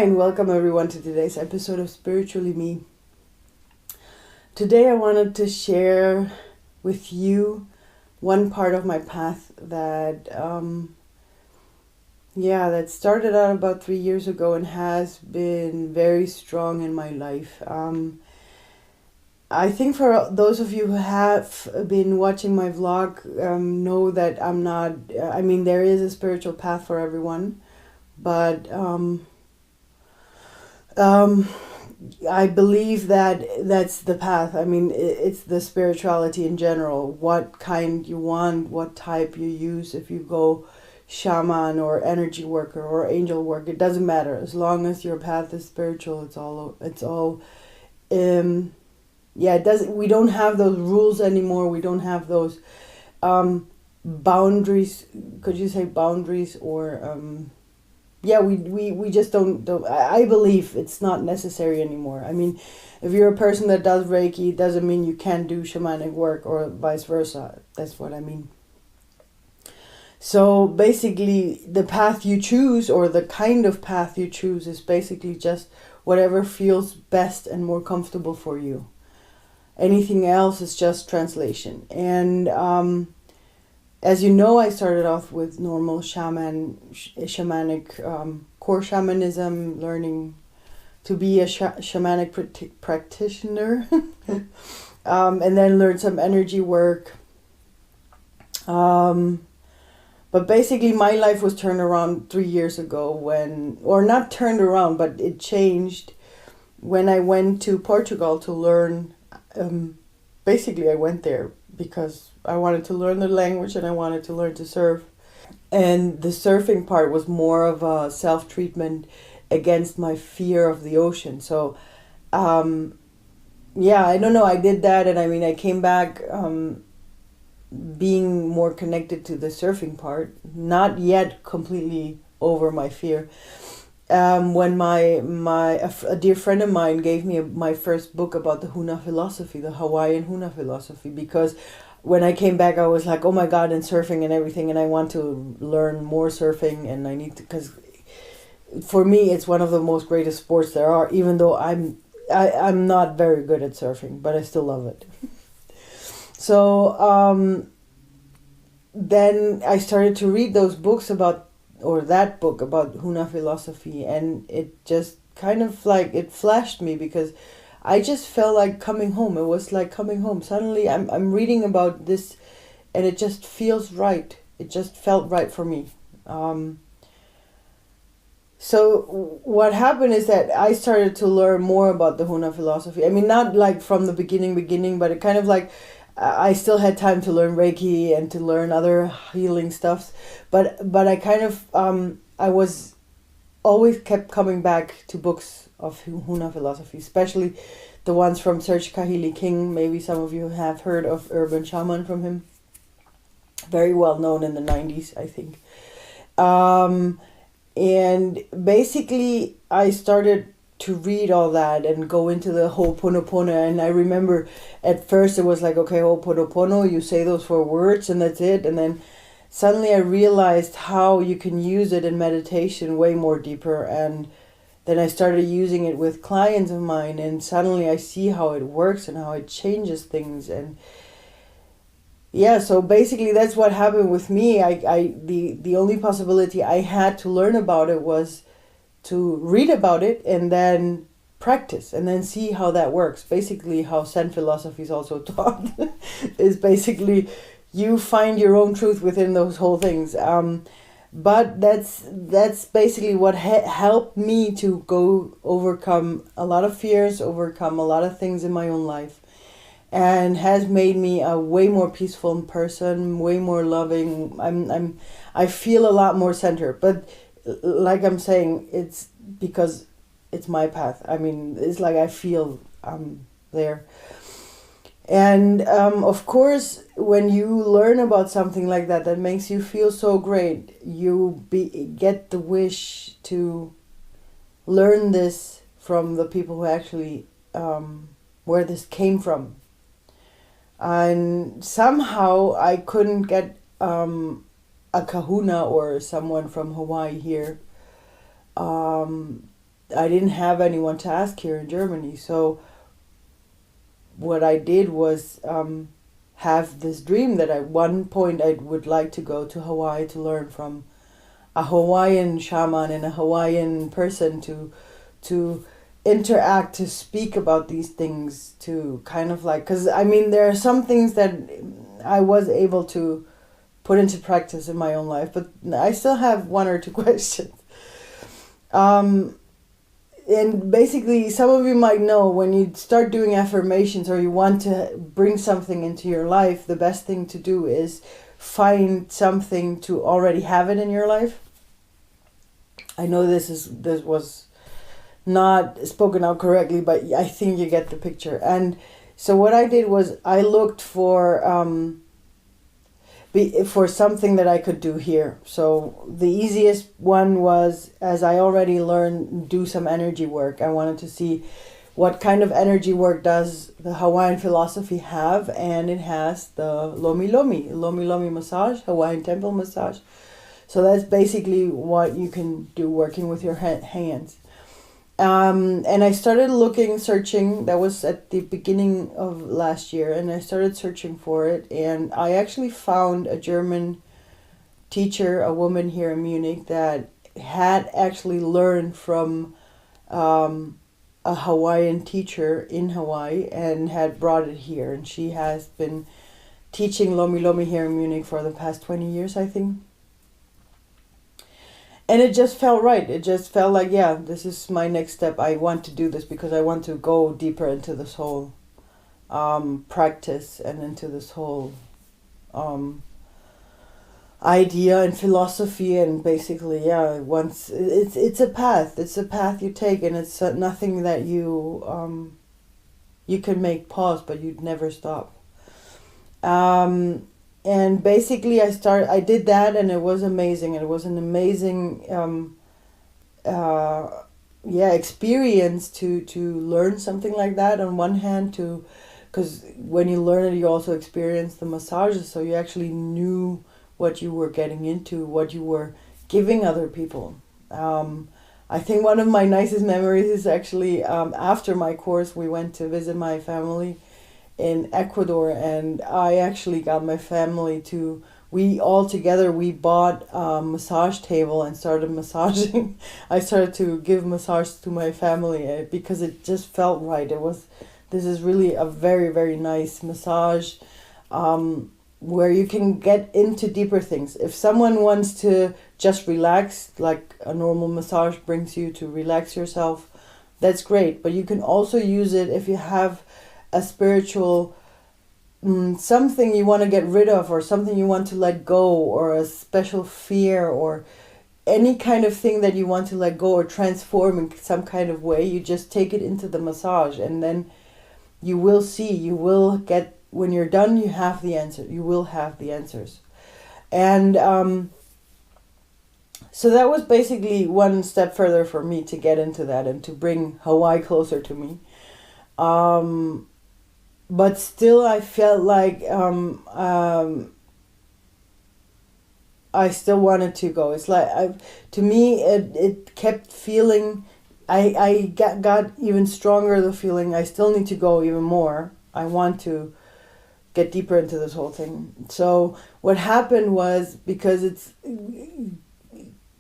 Hi, and welcome everyone to today's episode of Spiritually Me. Today I wanted to share with you one part of my path that that started out about 3 years ago and has been very strong in my life. I think for those of you who have been watching my vlog, know that I'm not, there is a spiritual path for everyone, but I believe that that's the path. It's the spirituality in general. What kind you want, what type you use. If you go shaman or energy worker or angel work, it doesn't matter. As long as your path is spiritual, it doesn't. We don't have those rules anymore. We don't have those boundaries. Could you say boundaries or we just don't I believe it's not necessary anymore. If you're a person that does Reiki, it doesn't mean you can't do shamanic work or vice versa. That's what I mean. So basically the path you choose or the kind of path you choose is basically just whatever feels best and more comfortable for you. Anything else is just translation. And as you know, I started off with normal shamanic core shamanism, learning to be a shamanic practitioner, and then learned some energy work. But basically my life was turned around 3 years ago not turned around, but it changed when I went to Portugal to learn. Basically I went there because I wanted to learn the language and I wanted to learn to surf. And the surfing part was more of a self-treatment against my fear of the ocean. So, I don't know. I did that and I came back being more connected to the surfing part. Not yet completely over my fear. When a dear friend of mine gave me my first book about the Huna philosophy, the Hawaiian Huna philosophy, because when I came back I was like, oh my God, and surfing and everything, and I want to learn more surfing, and I need to, because for me it's one of the most greatest sports there are, even though I'm not very good at surfing, but I still love it. So then I started to read those books that book about Huna philosophy, and it just kind of like, it flashed me because I just felt like coming home. It was like coming home. Suddenly I'm reading about this and it just feels right. It just felt right for me. So what happened is that I started to learn more about the Huna philosophy. Not like from the beginning, but it kind of like, I still had time to learn Reiki and to learn other healing stuff, but I kind of I was always kept coming back to books of Huna philosophy, especially the ones from Serge Kahili King. Maybe some of you have heard of Urban Shaman from him. Very well known in the 90s, I think. And basically I started to read all that and go into the oponopono. And I remember at first it was like, okay, oponopono, you say those 4 words and that's it. And then suddenly I realized how you can use it in meditation way more deeper. And then I started using it with clients of mine, and suddenly I see how it works and how it changes things. And so basically that's what happened with me. The only possibility I had to learn about it was to read about it and then practice and then see how that works. Basically how Zen philosophy is also taught is basically you find your own truth within those whole things. But that's basically what helped me to go overcome a lot of fears, overcome a lot of things in my own life, and has made me a way more peaceful person, way more loving. I feel a lot more centered. But like I'm saying, it's because it's my path. It's like I feel there. And of course, when you learn about something like that makes you feel so great, you get the wish to learn this from the people who actually, where this came from. And somehow I couldn't get a kahuna or someone from Hawaii here I didn't have anyone to ask here in Germany. So what I did was have this dream that at one point I would like to go to Hawaii to learn from a Hawaiian shaman and a Hawaiian person to interact, to speak about these things, to kind of like, because I mean there are some things that I was able to put into practice in my own life, but I still have one or two questions. And basically, some of you might know when you start doing affirmations or you want to bring something into your life, the best thing to do is find something to already have it in your life. I know this was not spoken out correctly, but I think you get the picture. And so what I did was I looked for something that I could do here. So the easiest one was, as I already learned, do some energy work. I wanted to see what kind of energy work does the Hawaiian philosophy have, and it has the Lomi Lomi massage, Hawaiian temple massage. So that's basically what you can do working with your hands. And I started searching, that was at the beginning of last year, and I started searching for it, and I actually found a German teacher, a woman here in Munich, that had actually learned from a Hawaiian teacher in Hawaii and had brought it here, and she has been teaching Lomi Lomi here in Munich for the past 20 years, I think. And it just felt right. It just felt like, yeah, this is my next step. I want to do this because I want to go deeper into this whole practice and into this whole idea and philosophy. And basically, yeah, once it's a path. It's a path you take, and it's nothing that you can make pause, but you'd never stop. And basically I did that, and it was amazing. It was an amazing experience to learn something like that. On one hand, because when you learn it, you also experience the massages, so you actually knew what you were getting into, what you were giving other people. I think one of my nicest memories is actually after my course, we went to visit my family in Ecuador, and I actually got my family we bought a massage table and started massaging. I started to give massage to my family because it just felt right. This is really a very, very nice massage where you can get into deeper things. If someone wants to just relax, like a normal massage brings you to relax yourself, that's great. But you can also use it if you have a spiritual something you want to get rid of, or something you want to let go, or a special fear, or any kind of thing that you want to let go or transform in some kind of way. You just take it into the massage, and then you will get, when you're done, you have the answer. You will have the answers. And so that was basically one step further for me to get into that and to bring Hawaii closer to me. But still, I felt like I still wanted to go. It's like, to me, it kept feeling, I got even stronger, the feeling I still need to go even more. I want to get deeper into this whole thing. So what happened was, because it's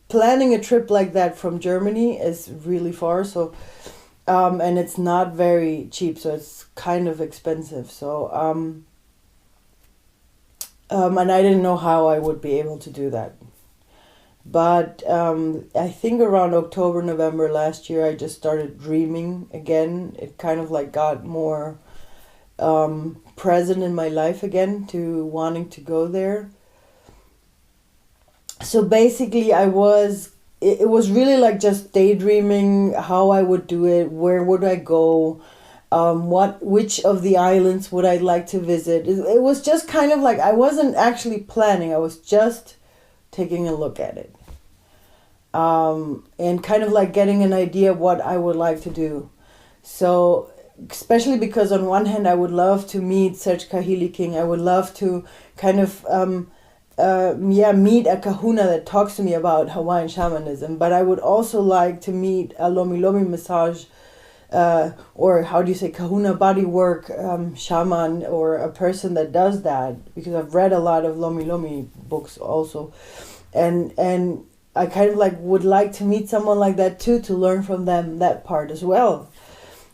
planning a trip like that from Germany is really far, so and it's not very cheap, so it's kind of expensive. So and I didn't know how I would be able to do that. But I think around October, November last year, I just started dreaming again. It kind of like got more present in my life again, to wanting to go there. So basically it was really like just daydreaming how I would do it, where would I go, which of the islands would I like to visit. It was just kind of like, I wasn't actually planning, I was just taking a look at it. And kind of like getting an idea of what I would like to do. So, especially because on one hand, I would love to meet Serge Kahili King. I would love to kind of meet a kahuna that talks to me about Hawaiian shamanism, but I would also like to meet a Lomi Lomi massage, or how do you say, kahuna bodywork shaman, or a person that does that, because I've read a lot of Lomi Lomi books also, and I kind of like would like to meet someone like that too, to learn from them that part as well.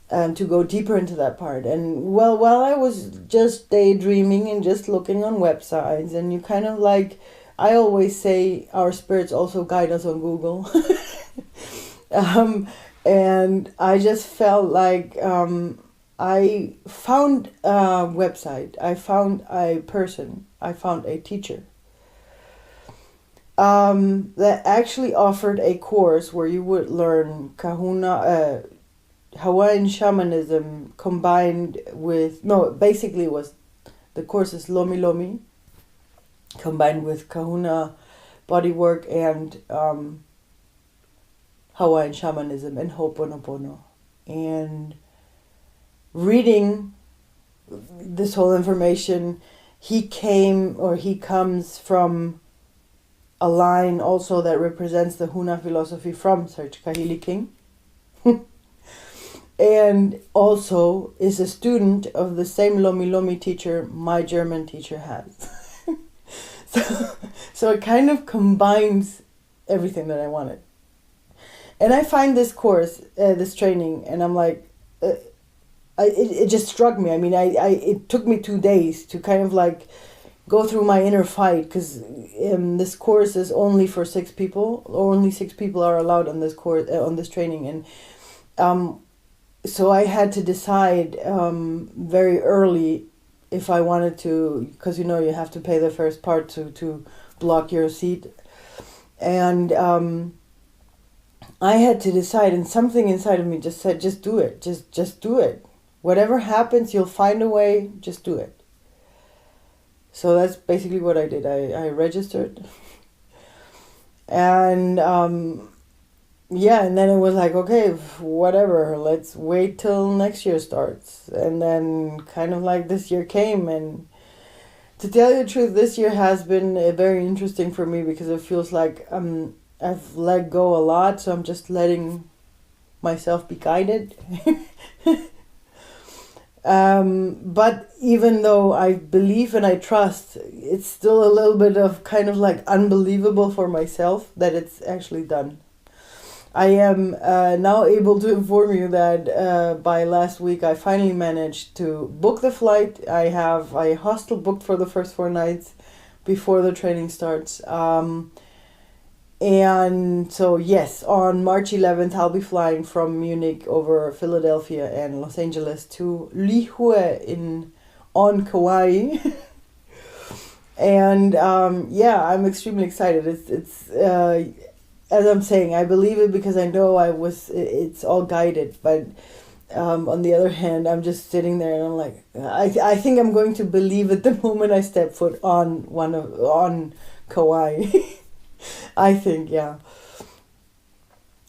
To go deeper into that part. And well, while I was just daydreaming and just looking on websites, and you kind of like, I always say our spirits also guide us on Google. And I just felt like I found a website, I found a person, I found a teacher that actually offered a course where you would learn kahuna, Hawaiian shamanism combined with, no, basically it was, the course is Lomi Lomi combined with kahuna bodywork and Hawaiian shamanism and oponopono. And reading this whole information, he comes from a line also that represents the Huna philosophy from Serge Kahili King. And also is a student of the same Lomi Lomi teacher my German teacher has. So it kind of combines everything that I wanted. And I find this course, this training, and I'm like, it just struck me. I mean, it took me 2 days to kind of like go through my inner fight, because this course is only for 6 people. Only 6 people are allowed on this course, on this training, and so I had to decide very early if I wanted to, because you have to pay the first part to block your seat, and I had to decide, and something inside of me just said, just do it, just do it. Whatever happens, you'll find a way, just do it. So that's basically what I did. I registered, and and then it was like, okay, whatever, let's wait till next year starts. And then kind of like this year came, and to tell you the truth, this year has been very interesting for me, because it feels like I've let go a lot, so I'm just letting myself be guided. But even though I believe and I trust, it's still a little bit of kind of like unbelievable for myself that it's actually done. I am now able to inform you that by last week I finally managed to book the flight. I have a hostel booked for the first 4 nights before the training starts. And so yes, on March 11th I'll be flying from Munich over Philadelphia and Los Angeles to Lihue on Kauai. And I'm extremely excited. It's as I'm saying, I believe it because I know it's all guided, but on the other hand, I'm just sitting there and I'm like, I think I'm going to believe it the moment I step foot on Kauai. I think, yeah.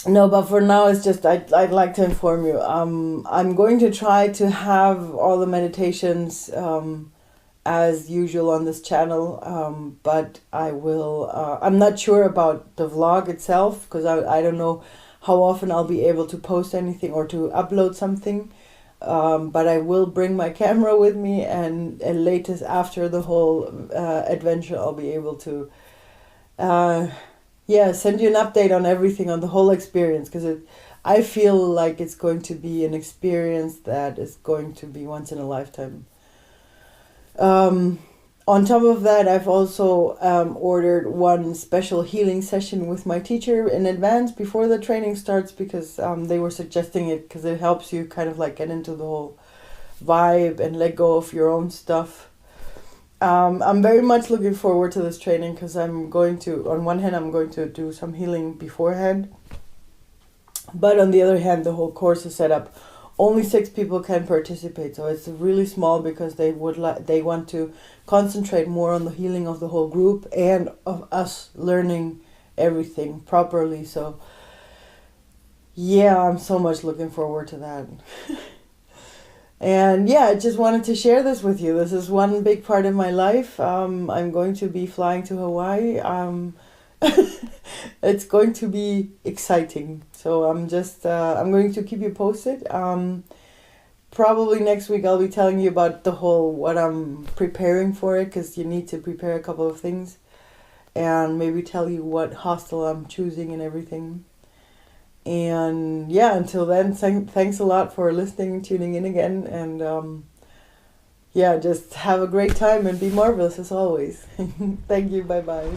No, but for now, it's just, I'd like to inform you. I'm going to try to have all the meditations as usual on this channel, but I will, I'm not sure about the vlog itself, because I don't know how often I'll be able to post anything or to upload something, but I will bring my camera with me, and latest after the whole adventure I'll be able to send you an update on everything, on the whole experience, because I feel like it's going to be an experience that is going to be once in a lifetime. On top of that, I've also ordered one special healing session with my teacher in advance before the training starts, because they were suggesting it because it helps you kind of like get into the whole vibe and let go of your own stuff. I'm very much looking forward to this training, because I'm going to, on one hand, I'm going to do some healing beforehand, but on the other hand, the whole course is set up. Only 6 people can participate, so it's really small, because they want to concentrate more on the healing of the whole group and of us learning everything properly. So yeah, I'm so much looking forward to that. And yeah, I just wanted to share this with you. This is one big part of my life. I'm going to be flying to Hawaii. It's going to be exciting. So I'm going to keep you posted. Probably next week I'll be telling you about the whole, what I'm preparing for it, because you need to prepare a couple of things. And maybe tell you what hostel I'm choosing and everything. And yeah, until then, thanks a lot for listening and tuning in again. And yeah, just have a great time and be marvelous as always. Thank you. Bye bye.